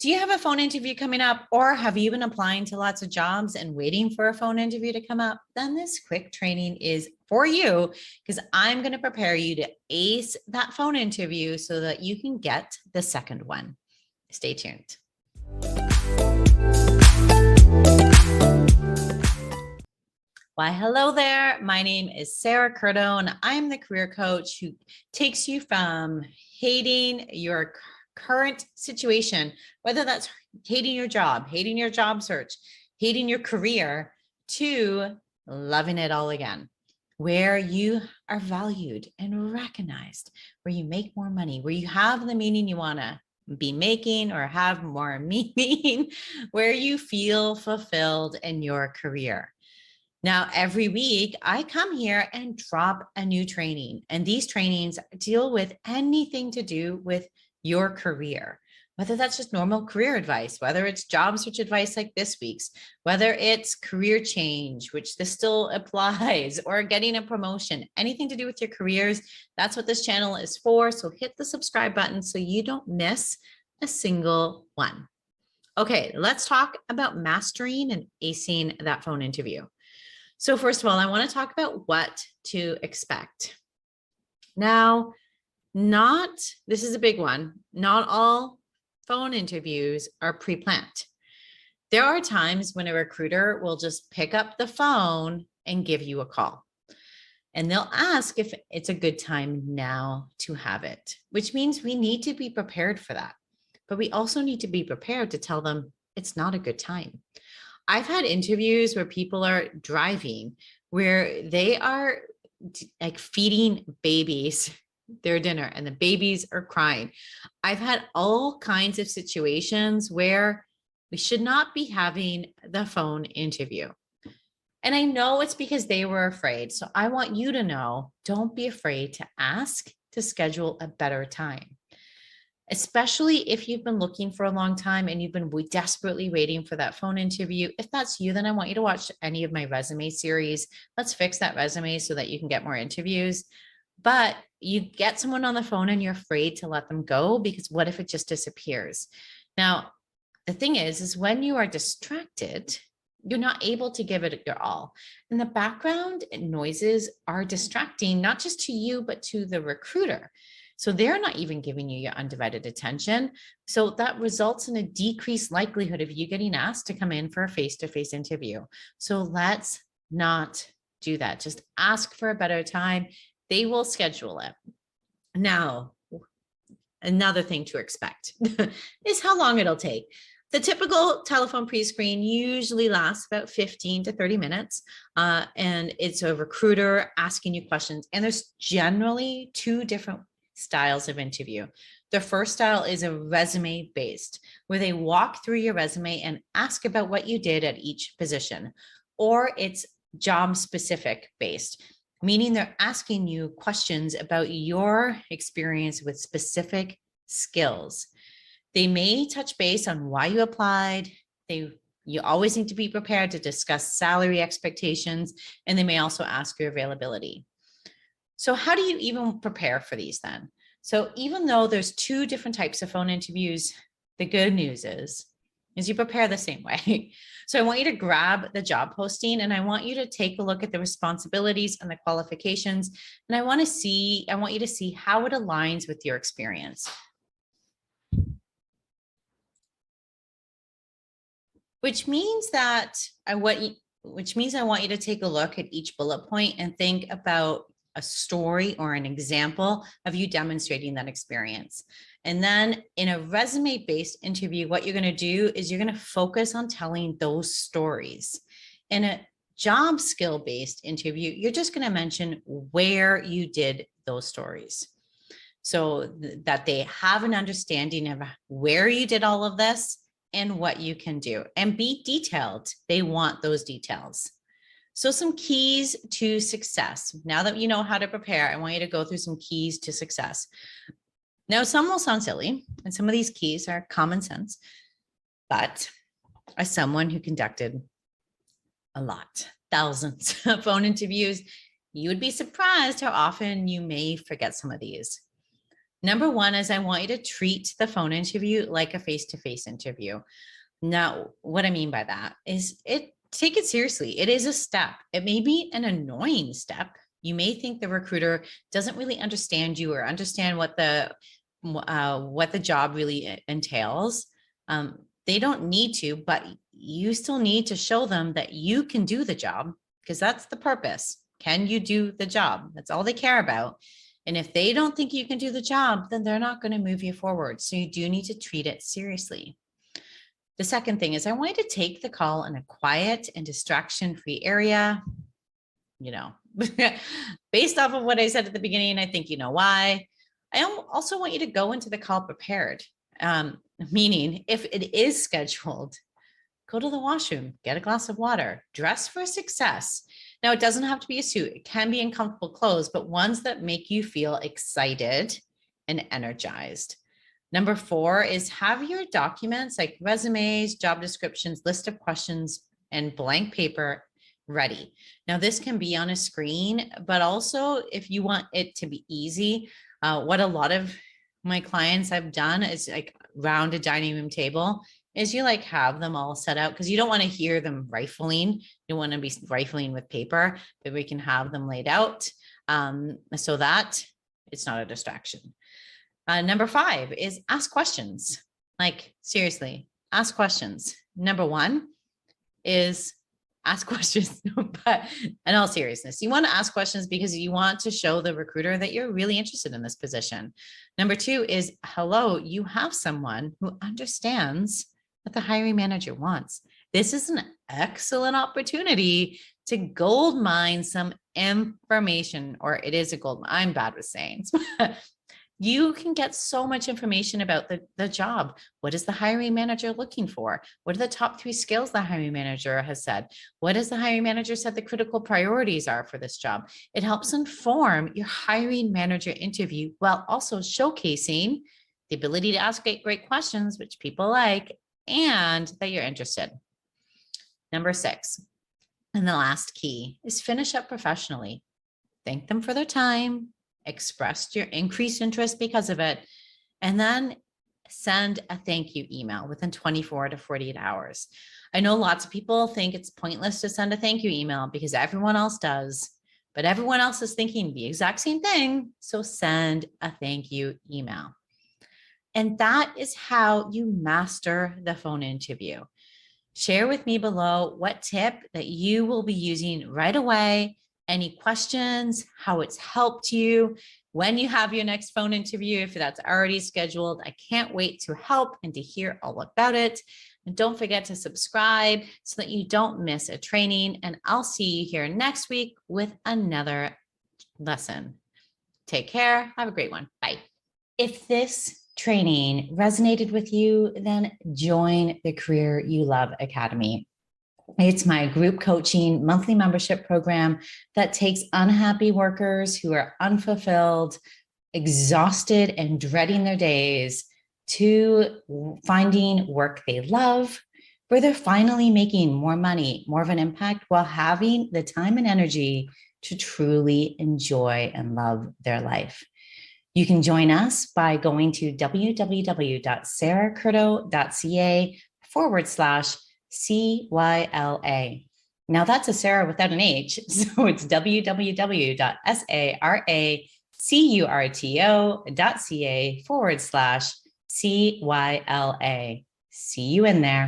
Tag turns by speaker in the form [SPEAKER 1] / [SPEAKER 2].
[SPEAKER 1] Do you have a phone interview coming up, or have you been applying to lots of jobs and waiting for a phone interview to come up? Then this quick training is for you, because I'm going to prepare you to ace that phone interview so that you can get the second one. Stay tuned. Why, hello there. My name is Sarah Curto, and I'm the career coach who takes you from hating your current situation, whether that's hating your job search, hating your career, to loving it all again, where you are valued and recognized, where you make more money, where you have the meaning you want to be making or have more meaning, where you feel fulfilled in your career. Now, every week I come here and drop a new training, and these trainings deal with anything to do with your career, whether that's just normal career advice, whether it's job search advice like this week's, whether it's career change, which this still applies, or getting a promotion, anything to do with your careers. That's what this channel is for. So hit the subscribe button so you don't miss a single one. Okay, let's talk about mastering and acing that phone interview. So first of all, I want to talk about what to expect. Now, this is a big one. Not all phone interviews are pre-planned. There are times when a recruiter will just pick up the phone and give you a call. And they'll ask if it's a good time now to have it, which means we need to be prepared for that. But we also need to be prepared to tell them it's not a good time. I've had interviews where people are driving, where they are like feeding babies their dinner and the babies are crying. I've had all kinds of situations where we should not be having the phone interview. And I know it's because they were afraid. So I want you to know, don't be afraid to ask to schedule a better time, especially if you've been looking for a long time and you've been desperately waiting for that phone interview. If that's you, then I want you to watch any of my resume series. Let's fix that resume so that you can get more interviews. But you get someone on the phone and you're afraid to let them go, because what if it just disappears? Now, the thing is when you are distracted, you're not able to give it your all. And the background noises are distracting, not just to you, but to the recruiter. So they're not even giving you your undivided attention. So that results in a decreased likelihood of you getting asked to come in for a face-to-face interview. So let's not do that. Just ask for a better time. They will schedule it. Now, another thing to expect is how long it'll take. The typical telephone pre-screen usually lasts about 15 to 30 minutes, and it's a recruiter asking you questions. And there's generally two different styles of interview. The first style is a resume based, where they walk through your resume and ask about what you did at each position, or it's job specific based, meaning they're asking you questions about your experience with specific skills. They may touch base on why you applied. You always need to be prepared to discuss salary expectations, and they may also ask your availability. So how do you even prepare for these then? So even though there's two different types of phone interviews, the good news is you prepare the same way. So I want you to grab the job posting and I want you to take a look at the responsibilities and the qualifications. And I want you to see how it aligns with your experience. Which means I want you to take a look at each bullet point and think about a story or an example of you demonstrating that experience. And then in a resume-based interview, what you're going to do is you're going to focus on telling those stories. In a job skill-based interview, you're just going to mention where you did those stories, so that they have an understanding of where you did all of this and what you can do, and be detailed. They want those details. So some keys to success. Now that you know how to prepare, I want you to go through some keys to success. Now, some will sound silly, and some of these keys are common sense, but as someone who conducted thousands of phone interviews, you would be surprised how often you may forget some of these. Number one is I want you to treat the phone interview like a face-to-face interview. Now, what I mean by that is take it seriously. It is a step. It may be an annoying step. You may think the recruiter doesn't really understand you or understand what the job really entails. They don't need to, but you still need to show them that you can do the job, because that's the purpose. Can you do the job? That's all they care about. And if they don't think you can do the job, then they're not going to move you forward. So you do need to treat it seriously. The second thing is I want you to take the call in a quiet and distraction-free area. You know, based off of what I said at the beginning, I think you know why. I also want you to go into the call prepared, meaning if it is scheduled, go to the washroom, get a glass of water, dress for success. Now, it doesn't have to be a suit. It can be in comfortable clothes, but ones that make you feel excited and energized. Number 4 is have your documents like resumes, job descriptions, list of questions, and blank paper ready. Now, this can be on a screen, but also if you want it to be easy, what a lot of my clients have done is like round a dining room table is you like have them all set out because you don't want to hear them rifling. You want to be rifling with paper, but we can have them laid out so that it's not a distraction. Number 5 is ask questions. Like seriously, ask questions. Number 1 is ask questions, but in all seriousness, you want to ask questions because you want to show the recruiter that you're really interested in this position. Number 2 is, hello, you have someone who understands what the hiring manager wants. This is an excellent opportunity to gold mine some information, or it is a gold mine. I'm bad with sayings. You can get so much information about the job. What is the hiring manager looking for? What are the top 3 skills the hiring manager has said? What has the hiring manager said the critical priorities are for this job? It helps inform your hiring manager interview while also showcasing the ability to ask great questions, which people like, and that you're interested. Number 6, and the last key is finish up professionally. Thank them for their time, expressed your increased interest because of it, and then send a thank you email within 24 to 48 hours. I know lots of people think it's pointless to send a thank you email because everyone else does, but everyone else is thinking the exact same thing. So send a thank you email. And that is how you master the phone interview. Share with me below what tip that you will be using right away. Any questions, how it's helped you when you have your next phone interview, if that's already scheduled. I can't wait to help and to hear all about it. And don't forget to subscribe so that you don't miss a training. And I'll see you here next week with another lesson. Take care. Have a great one. Bye. If this training resonated with you, then join the Career You Love Academy. It's my group coaching monthly membership program that takes unhappy workers who are unfulfilled, exhausted, and dreading their days to finding work they love, where they're finally making more money, more of an impact, while having the time and energy to truly enjoy and love their life. You can join us by going to www.sarahcurdo.ca/CYLA. Now that's a Sarah without an H. So it's www.saracurto.ca/CYLA. See you in there.